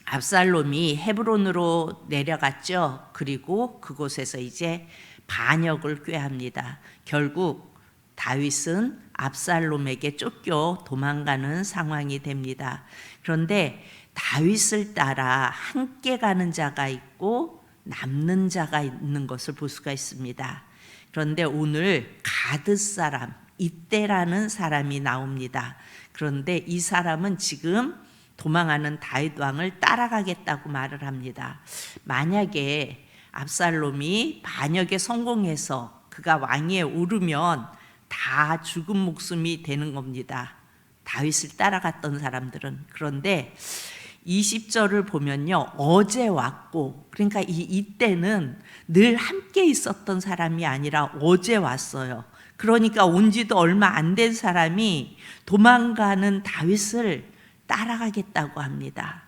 압살롬이 헤브론으로 내려갔죠. 그리고 그곳에서 이제 반역을 꾀합니다. 결국 다윗은 압살롬에게 쫓겨 도망가는 상황이 됩니다. 그런데 다윗을 따라 함께 가는 자가 있고 남는 자가 있는 것을 볼 수가 있습니다. 그런데 오늘 가드 사람 이때라는 사람이 나옵니다. 그런데 이 사람은 지금 도망하는 다윗 왕을 따라가겠다고 말을 합니다. 만약에 압살롬이 반역에 성공해서 그가 왕위에 오르면 다 죽은 목숨이 되는 겁니다. 다윗을 따라갔던 사람들은. 그런데 20절을 보면요, 어제 왔고, 그러니까 이때는 늘 함께 있었던 사람이 아니라 어제 왔어요. 그러니까 온 지도 얼마 안 된 사람이 도망가는 다윗을 따라가겠다고 합니다.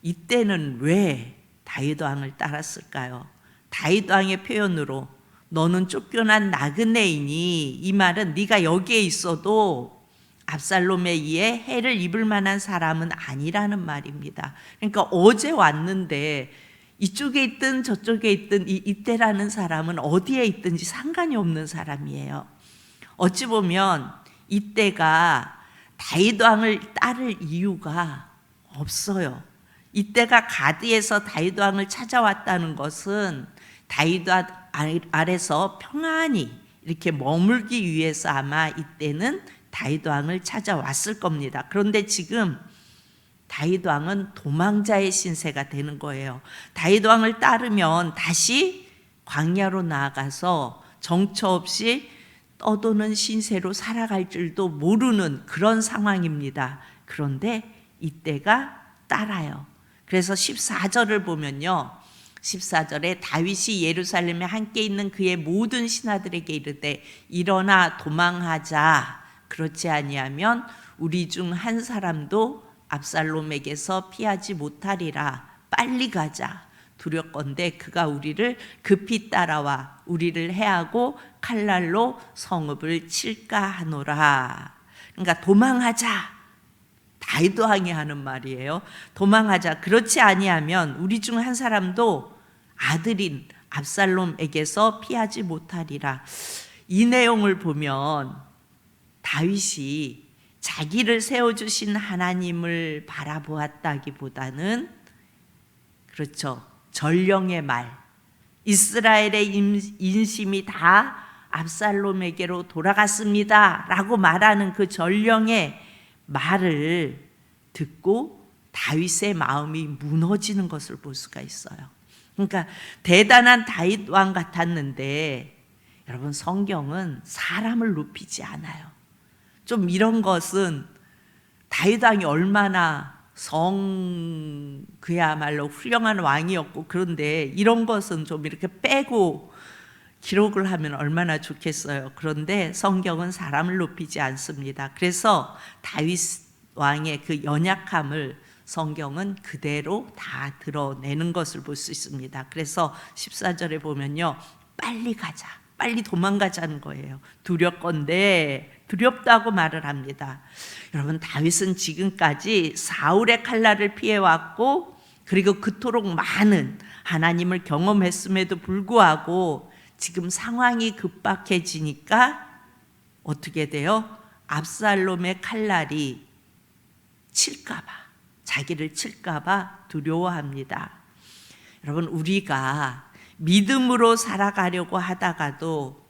이때는 왜 다윗 왕을 따랐을까요? 다윗 왕의 표현으로 너는 쫓겨난 나그네이니, 이 말은 네가 여기에 있어도 압살롬에 의해 해를 입을 만한 사람은 아니라는 말입니다. 그러니까 어제 왔는데 이쪽에 있든 저쪽에 있든 이때라는 사람은 어디에 있든지 상관이 없는 사람이에요. 어찌 보면 이때가 다윗 왕을 따를 이유가 없어요. 이때가 가드에서 다윗 왕을 찾아왔다는 것은 다윗 아래서 평안히 이렇게 머물기 위해서 아마 이때는 다윗 왕을 찾아왔을 겁니다. 그런데 지금 다윗 왕은 도망자의 신세가 되는 거예요. 다윗 왕을 따르면 다시 광야로 나아가서 정처 없이 떠도는 신세로 살아갈 줄도 모르는 그런 상황입니다. 그런데 이때가 따라요. 그래서 14절을 보면요, 14절에 다윗이 예루살렘에 함께 있는 그의 모든 신하들에게 이르되 일어나 도망하자. 그렇지 아니하면 우리 중 한 사람도 압살롬에게서 피하지 못하리라. 빨리 가자. 두렵건대 그가 우리를 급히 따라와 우리를 해하고 칼날로 성읍을 칠까 하노라. 그러니까 도망하자. 다윗 왕이 하는 말이에요. 도망하자. 그렇지 아니하면 우리 중 한 사람도 아들인 압살롬에게서 피하지 못하리라. 이 내용을 보면 다윗이 자기를 세워주신 하나님을 바라보았다기보다는, 그렇죠, 전령의 말, 이스라엘의 인심이 다 압살롬에게로 돌아갔습니다 라고 말하는 그 전령의 말을 듣고 다윗의 마음이 무너지는 것을 볼 수가 있어요. 그러니까 대단한 다윗 왕 같았는데, 여러분, 성경은 사람을 높이지 않아요. 좀 이런 것은 다윗 왕이 얼마나 그야말로 훌륭한 왕이었고, 그런데 이런 것은 좀 이렇게 빼고 기록을 하면 얼마나 좋겠어요. 그런데 성경은 사람을 높이지 않습니다. 그래서 다윗 왕의 그 연약함을 성경은 그대로 다 드러내는 것을 볼 수 있습니다. 그래서 14절에 보면요, 빨리 가자, 빨리 도망가자는 거예요. 두렵건대, 두렵다고 말을 합니다. 여러분, 다윗은 지금까지 사울의 칼날을 피해왔고, 그리고 그토록 많은 하나님을 경험했음에도 불구하고 지금 상황이 급박해지니까 어떻게 돼요? 압살롬의 칼날이 칠까봐, 자기를 칠까봐 두려워합니다. 여러분, 우리가 믿음으로 살아가려고 하다가도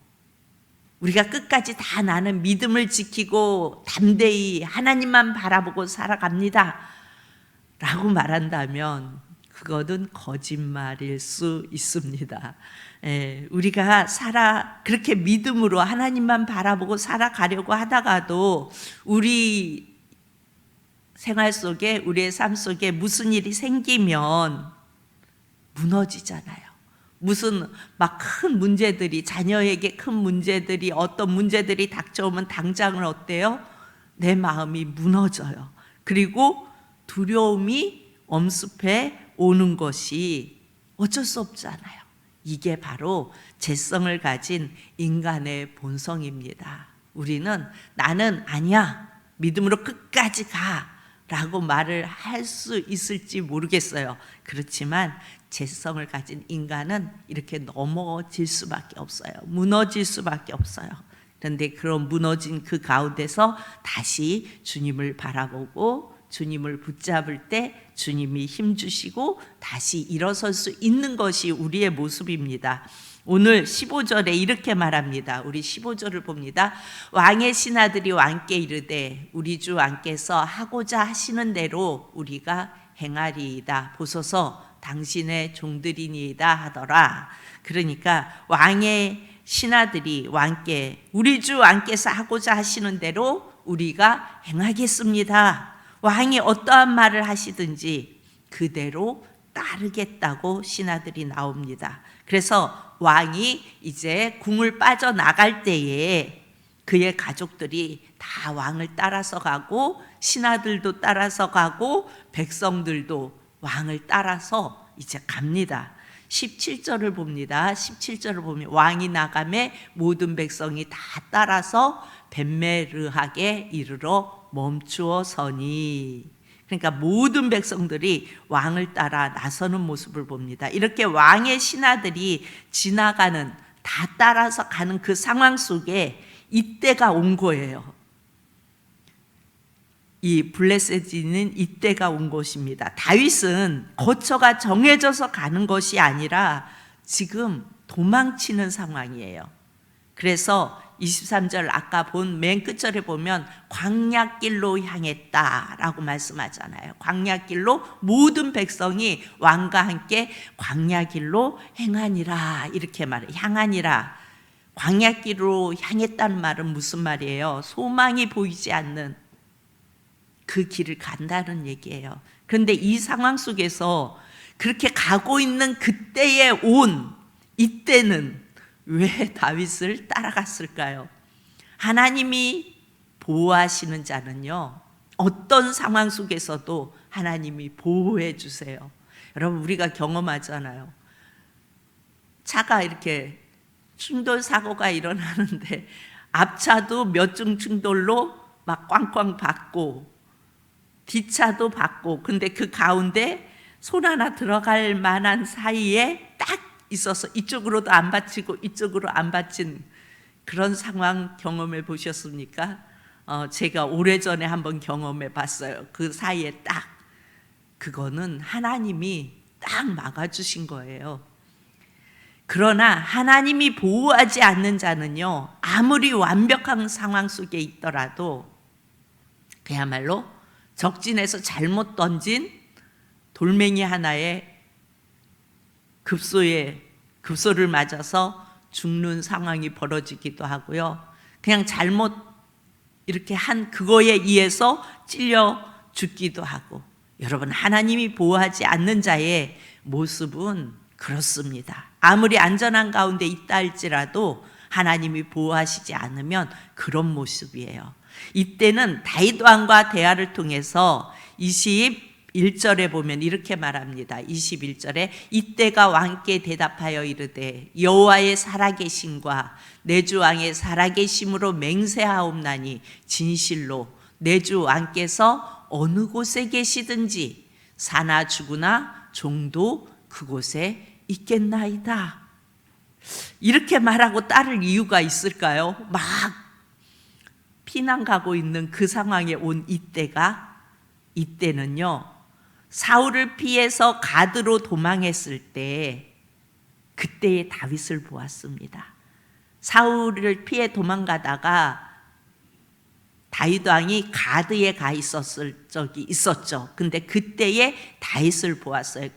우리가 끝까지 다 나는 믿음을 지키고 담대히 하나님만 바라보고 살아갑니다 라고 말한다면 그것은 거짓말일 수 있습니다. 우리가 그렇게 믿음으로 하나님만 바라보고 살아가려고 하다가도 우리 생활 속에, 우리의 삶 속에 무슨 일이 생기면 무너지잖아요. 무슨 막 큰 문제들이, 자녀에게 큰 문제들이, 어떤 문제들이 닥쳐오면 당장은 어때요? 내 마음이 무너져요. 그리고 두려움이 엄습해 오는 것이 어쩔 수 없잖아요. 이게 바로 죄성을 가진 인간의 본성입니다. 우리는 나는 아니야, 믿음으로 끝까지 가 라고 말을 할 수 있을지 모르겠어요. 그렇지만 재성을 가진 인간은 이렇게 넘어질 수밖에 없어요. 무너질 수밖에 없어요. 그런데 그런 무너진 그 가운데서 다시 주님을 바라보고 주님을 붙잡을 때 주님이 힘주시고 다시 일어설 수 있는 것이 우리의 모습입니다. 오늘 15절에 이렇게 말합니다. 우리 15절을 봅니다. 왕의 신하들이 왕께 이르되 우리 주 왕께서 하고자 하시는 대로 우리가 행하리이다. 보소서 당신의 종들이니이다 하더라. 그러니까 왕의 신하들이 왕께 우리 주 왕께서 하고자 하시는 대로 우리가 행하겠습니다. 왕이 어떠한 말을 하시든지 그대로 따르겠다고 신하들이 나옵니다. 그래서 왕이 이제 궁을 빠져나갈 때에 그의 가족들이 다 왕을 따라서 가고 신하들도 따라서 가고 백성들도 왕을 따라서 이제 갑니다. 17절을 봅니다. 17절을 보면 왕이 나가매 모든 백성이 다 따라서 벳메르하게 이르러 멈추어 서니, 그러니까 모든 백성들이 왕을 따라 나서는 모습을 봅니다. 이렇게 왕의 신하들이 지나가는, 다 따라서 가는 그 상황 속에 이때가 온 거예요. 이 블레셋이는 이때가 온 것입니다. 다윗은 거처가 정해져서 가는 것이 아니라 지금 도망치는 상황이에요. 그래서 23절 아까 본 맨 끝절에 보면 광야길로 향했다라고 말씀하잖아요. 광야길로 모든 백성이 왕과 함께 광야길로 행하니라 이렇게 말해요. 향하니라. 광야길로 향했다는 말은 무슨 말이에요? 소망이 보이지 않는 그 길을 간다는 얘기예요. 그런데 이 상황 속에서 그렇게 가고 있는 그때에 온 이때는 왜 다윗을 따라갔을까요? 하나님이 보호하시는 자는요, 어떤 상황 속에서도 하나님이 보호해 주세요. 여러분, 우리가 경험하잖아요. 차가 이렇게 충돌 사고가 일어나는데 앞차도 몇 중 충돌로 막 꽝꽝 박고 뒷차도 박고, 근데 그 가운데 손 하나 들어갈 만한 사이에 딱 있어서 이쪽으로도 안 받치고 이쪽으로 안 받친 그런 상황 경험해 보셨습니까? 제가 오래전에 한번 경험해 봤어요. 그 사이에 딱, 그거는 하나님이 딱 막아주신 거예요. 그러나 하나님이 보호하지 않는 자는요, 아무리 완벽한 상황 속에 있더라도 그야말로 적진에서 잘못 던진 돌멩이 하나에 급소를 맞아서 죽는 상황이 벌어지기도 하고요. 그냥 잘못 이렇게 한 그거에 의해서 찔려 죽기도 하고. 여러분, 하나님이 보호하지 않는 자의 모습은 그렇습니다. 아무리 안전한 가운데 있다 할지라도 하나님이 보호하시지 않으면 그런 모습이에요. 이때는 다윗 왕과 대화를 통해서 21절에 보면 이렇게 말합니다. 21절에 이때가 왕께 대답하여 이르되 여호와의 살아계심과 내 주 왕의 살아계심으로 맹세하옵나니 진실로 내 주 왕께서 어느 곳에 계시든지 사나 죽으나 종도 그곳에 있겠나이다. 이렇게 말하고 따를 이유가 있을까요? 막 피난 가고 있는 그 상황에 온 이때는요, 사울을 피해서 가드로 도망했을 때 그때의 다윗을 보았습니다. 사울을 피해 도망가다가 다윗 왕이 가드에 가 있었을 적이 있었죠. 근데 그때의 다윗을 보았어요.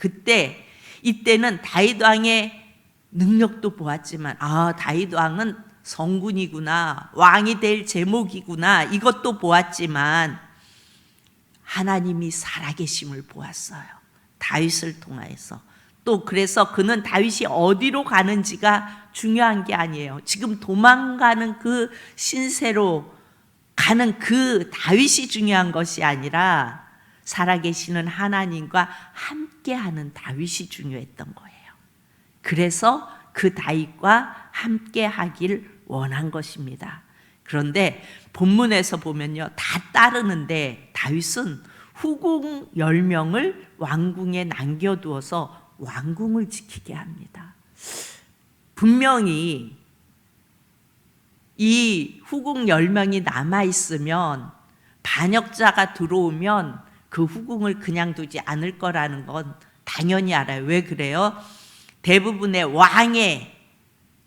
이때는 다윗 왕의 능력도 보았지만, 다윗 왕은 성군이구나, 왕이 될 제목이구나, 이것도 보았지만 하나님이 살아계심을 보았어요. 다윗을 통하여서. 또 그래서 그는 다윗이 어디로 가는지가 중요한 게 아니에요. 지금 도망가는 그 신세로 가는 그 다윗이 중요한 것이 아니라 살아계시는 하나님과 함께하는 다윗이 중요했던 거예요. 그래서 그 다윗과 함께하길 원한 것입니다. 그런데 본문에서 보면요, 다 따르는데 다윗은 후궁 10명을 왕궁에 남겨두어서 왕궁을 지키게 합니다. 분명히 이 후궁 10명이 남아있으면 반역자가 들어오면 그 후궁을 그냥 두지 않을 거라는 건 당연히 알아요. 왜 그래요? 대부분의 왕의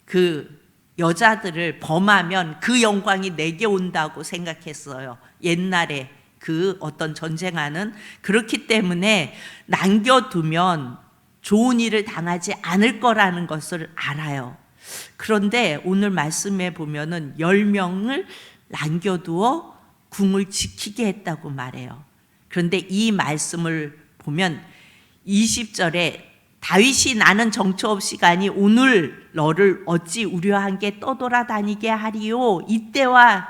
그 여자들을 범하면 그 영광이 내게 온다고 생각했어요. 옛날에 그 어떤 전쟁하는. 그렇기 때문에 남겨두면 좋은 일을 당하지 않을 거라는 것을 알아요. 그런데 오늘 말씀에 보면은 10명을 남겨두어 궁을 지키게 했다고 말해요. 그런데 이 말씀을 보면 20절에 다윗이 나는 정처 없이 가니 오늘 너를 어찌 우려한 게 떠돌아다니게 하리요. 이때와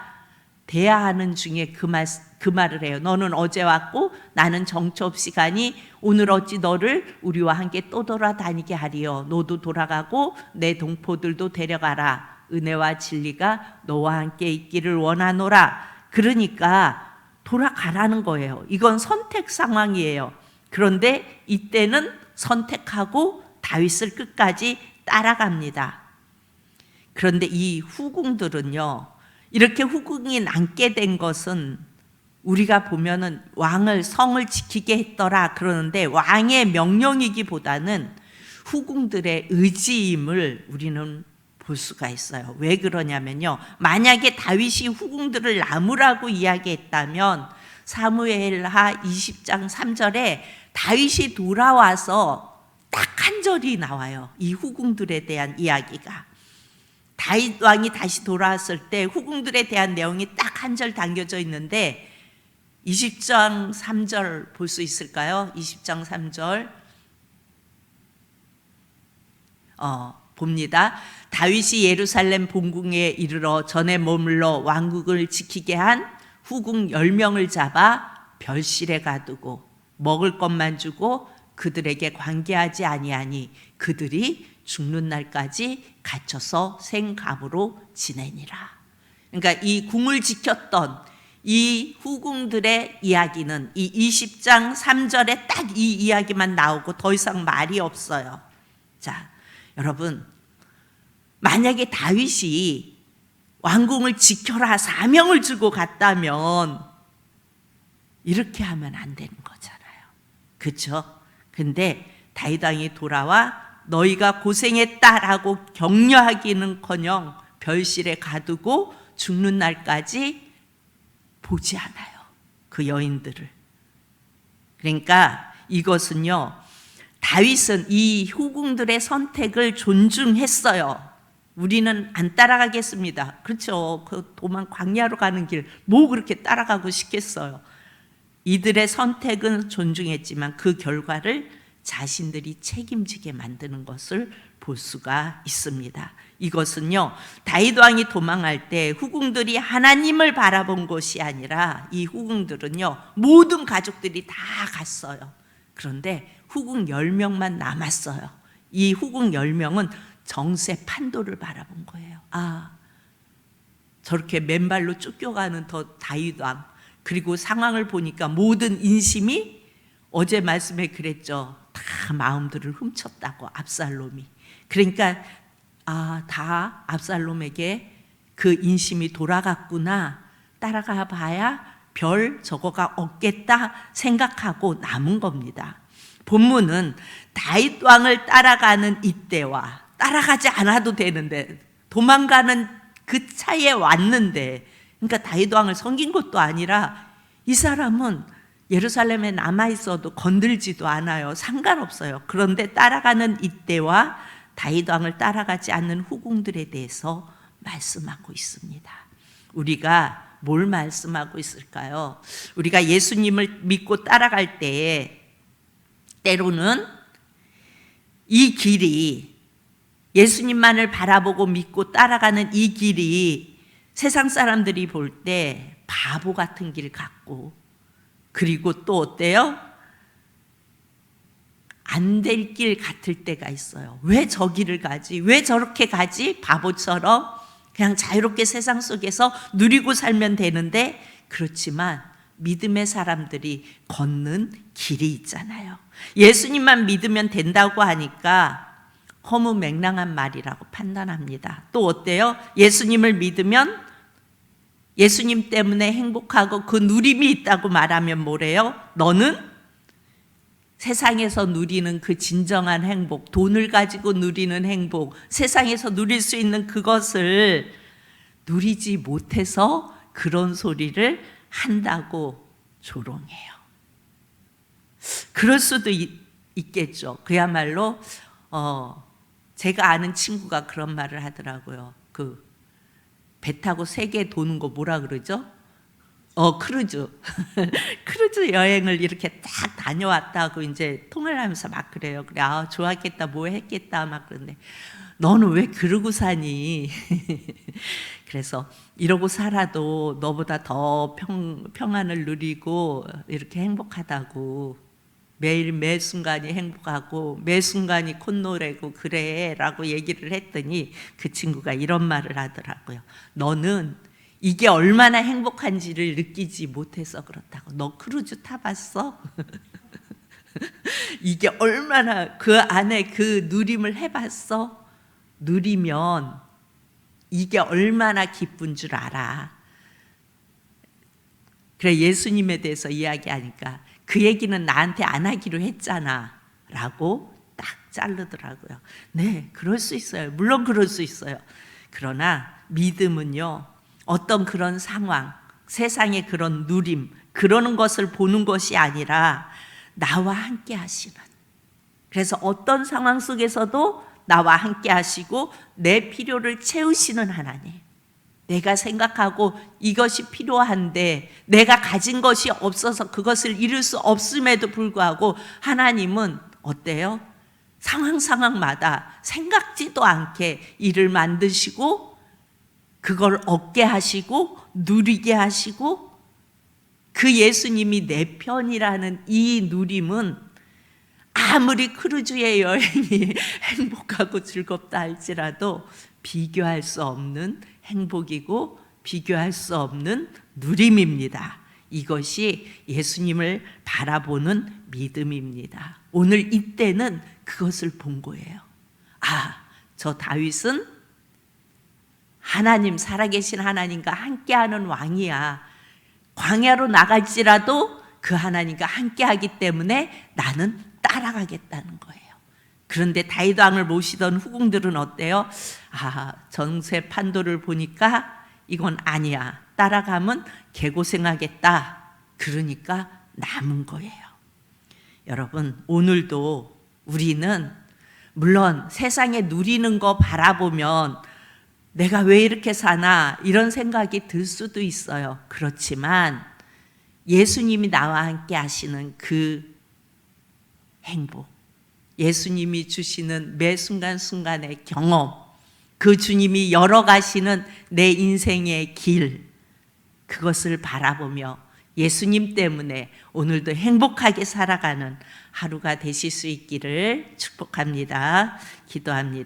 대화하는 중에 그 말을 해요. 너는 어제 왔고 나는 정처 없이 가니 오늘 어찌 너를 우리와 함께 떠돌아다니게 하리요. 너도 돌아가고 내 동포들도 데려가라. 은혜와 진리가 너와 함께 있기를 원하노라. 그러니까 돌아가라는 거예요. 이건 선택 상황이에요. 그런데 이때는 선택하고 다윗을 끝까지 따라갑니다. 그런데 이 후궁들은요, 이렇게 후궁이 남게 된 것은 우리가 보면은 왕을 성을 지키게 했더라 그러는데 왕의 명령이기보다는 후궁들의 의지임을 우리는 볼 수가 있어요. 왜 그러냐면요, 만약에 다윗이 후궁들을 남으라고 이야기했다면 사무엘하 20장 3절에 다윗이 돌아와서 딱 한 절이 나와요. 이 후궁들에 대한 이야기가. 다윗 왕이 다시 돌아왔을 때 후궁들에 대한 내용이 딱 한 절 담겨져 있는데 20장 3절 볼 수 있을까요? 20장 3절 봅니다. 다윗이 예루살렘 본궁에 이르러 전에 머물러 왕국을 지키게 한 후궁 10명을 잡아 별실에 가두고 먹을 것만 주고 그들에게 관계하지 아니하니 그들이 죽는 날까지 갇혀서 생감으로 지내니라. 그러니까 이 궁을 지켰던 이 후궁들의 이야기는 이 20장 3절에 딱 이 이야기만 나오고 더 이상 말이 없어요. 자, 여러분, 만약에 다윗이 왕궁을 지켜라 사명을 주고 갔다면 이렇게 하면 안 되는 거잖아요. 그렇죠? 근데 다윗 왕이 돌아와 너희가 고생했다라고 격려하기는커녕 별실에 가두고 죽는 날까지 보지 않아요. 그 여인들을. 그러니까 이것은요, 다윗은 이 후궁들의 선택을 존중했어요. 우리는 안 따라가겠습니다. 그렇죠. 그 도망 광야로 가는 길 뭐 그렇게 따라가고 싶겠어요. 이들의 선택은 존중했지만 그 결과를 자신들이 책임지게 만드는 것을 볼 수가 있습니다. 이것은요, 다윗 왕이 도망할 때 후궁들이 하나님을 바라본 것이 아니라 이 후궁들은요, 모든 가족들이 다 갔어요. 그런데 후궁 10명만 남았어요. 이 후궁 10명은 정세 판도를 바라본 거예요. 아, 저렇게 맨발로 쫓겨가는 더 다윗 왕, 그리고 상황을 보니까 모든 인심이 어제 말씀에 그랬죠. 다 마음들을 훔쳤다고, 압살롬이. 그러니까 다 압살롬에게 그 인심이 돌아갔구나, 따라가 봐야 별 저거가 없겠다 생각하고 남은 겁니다. 본문은 다윗 왕을 따라가는 이때와 따라가지 않아도 되는데 도망가는 그 차에 왔는데, 그러니까 다윗 왕을 섬긴 것도 아니라 이 사람은 예루살렘에 남아있어도 건들지도 않아요. 상관없어요. 그런데 따라가는 이때와 다윗 왕을 따라가지 않는 후궁들에 대해서 말씀하고 있습니다. 우리가 뭘 말씀하고 있을까요? 우리가 예수님을 믿고 따라갈 때에 때로는 이 길이, 예수님만을 바라보고 믿고 따라가는 이 길이 세상 사람들이 볼 때 바보 같은 길 같고, 그리고 또 어때요? 안 될 길 같을 때가 있어요. 왜 저 길을 가지? 왜 저렇게 가지? 바보처럼 그냥 자유롭게 세상 속에서 누리고 살면 되는데, 그렇지만 믿음의 사람들이 걷는 길이 있잖아요. 예수님만 믿으면 된다고 하니까 허무맹랑한 말이라고 판단합니다. 또 어때요? 예수님을 믿으면 예수님 때문에 행복하고 그 누림이 있다고 말하면 뭐래요? 너는 세상에서 누리는 그 진정한 행복, 돈을 가지고 누리는 행복, 세상에서 누릴 수 있는 그것을 누리지 못해서 그런 소리를 한다고 조롱해요. 그럴 수도 있겠죠. 그야말로 제가 아는 친구가 그런 말을 하더라고요. 배 타고 세계 도는 거 뭐라 그러죠? 크루즈. 크루즈 여행을 이렇게 딱 다녀왔다고 이제 통화를 하면서 막 그래요. 그래, 좋았겠다, 뭐 했겠다, 막 그런데 너는 왜 그러고 사니? 그래서 이러고 살아도 너보다 더 평안을 누리고 이렇게 행복하다고. 매일 매 순간이 행복하고 매 순간이 콧노래고 그래 라고 얘기를 했더니 그 친구가 이런 말을 하더라고요. 너는 이게 얼마나 행복한지를 느끼지 못해서 그렇다고. 너 크루즈 타봤어? 이게 얼마나 그 안에 그 누림을 해봤어? 누리면 이게 얼마나 기쁜 줄 알아. 그래, 예수님에 대해서 이야기하니까 그 얘기는 나한테 안 하기로 했잖아 라고 딱 자르더라고요. 네, 그럴 수 있어요. 물론 그럴 수 있어요. 그러나 믿음은요, 어떤 그런 상황, 세상의 그런 누림, 그러는 것을 보는 것이 아니라 나와 함께 하시는, 그래서 어떤 상황 속에서도 나와 함께 하시고 내 필요를 채우시는 하나님, 내가 생각하고 이것이 필요한데 내가 가진 것이 없어서 그것을 이룰 수 없음에도 불구하고 하나님은 어때요? 상황마다 생각지도 않게 일을 만드시고 그걸 얻게 하시고 누리게 하시고, 그 예수님이 내 편이라는 이 누림은 아무리 크루즈의 여행이 행복하고 즐겁다 할지라도 비교할 수 없는 행복이고 비교할 수 없는 누림입니다. 이것이 예수님을 바라보는 믿음입니다. 오늘 이때는 그것을 본 거예요. 저 다윗은 하나님, 살아계신 하나님과 함께하는 왕이야. 광야로 나갈지라도 그 하나님과 함께하기 때문에 나는 따라가겠다는 거예요. 그런데 다윗 왕을 모시던 후궁들은 어때요? 정세 판도를 보니까 이건 아니야. 따라가면 개고생하겠다. 그러니까 남은 거예요. 여러분, 오늘도 우리는 물론 세상에 누리는 거 바라보면 내가 왜 이렇게 사나 이런 생각이 들 수도 있어요. 그렇지만 예수님이 나와 함께 하시는 그 행복, 예수님이 주시는 매 순간순간의 경험, 그 주님이 열어가시는 내 인생의 길, 그것을 바라보며 예수님 때문에 오늘도 행복하게 살아가는 하루가 되실 수 있기를 축복합니다. 기도합니다.